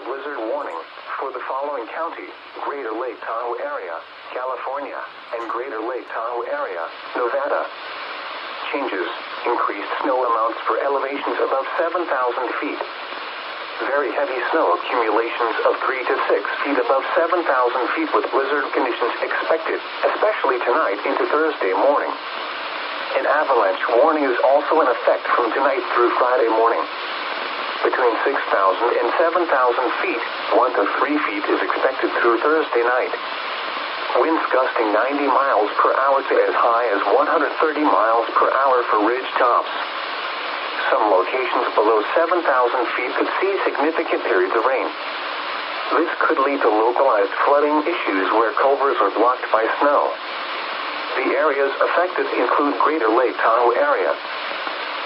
a blizzard warning for the following county: Greater Lake Tahoe area, California, and Greater Lake Tahoe area, Nevada. Changes: increased snow amounts for elevations above 7,000 feet. Very heavy snow accumulations of 3 to 6 feet above 7,000 feet with blizzard conditions expected, especially tonight into Thursday morning. An avalanche warning is also in effect from tonight through Friday morning. Between 6,000 and 7,000 feet, 1 to 3 feet is expected through Thursday night. Winds gusting 90 miles per hour to as high as 130 miles per hour for ridge tops. Some locations below 7,000 feet could see significant periods of rain. This could lead to localized flooding issues where culverts are blocked by snow. The areas affected include Greater Lake Tahoe area.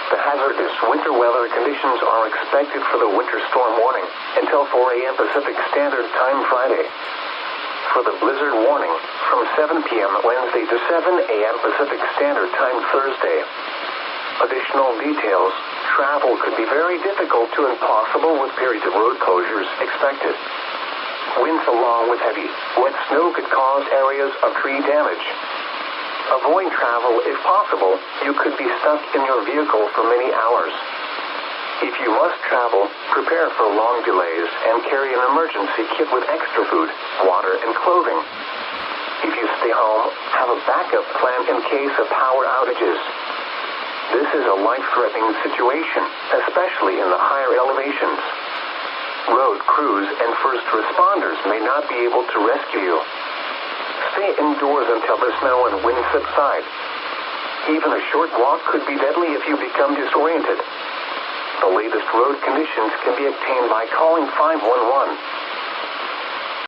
The hazardous winter weather conditions are expected for the winter storm warning until 4 a.m. Pacific Standard Time Friday. For the blizzard warning from 7 p.m. Wednesday to 7 a.m. Pacific Standard Time Thursday. Additional details: travel could be very difficult to impossible with periods of road closures expected. Winds along with heavy, wet snow could cause areas of tree damage. Avoid travel if possible. You could be stuck in your vehicle for many hours. If you must travel, prepare for long delays and carry an emergency kit with extra food, water, and clothing. If you stay home, have a backup plan in case of power outages. This is a life-threatening situation, especially in the higher elevations. Road crews and first responders may not be able to rescue you. Stay indoors until the snow and wind subside. Even a short walk could be deadly if you become disoriented. The latest road conditions can be obtained by calling 511.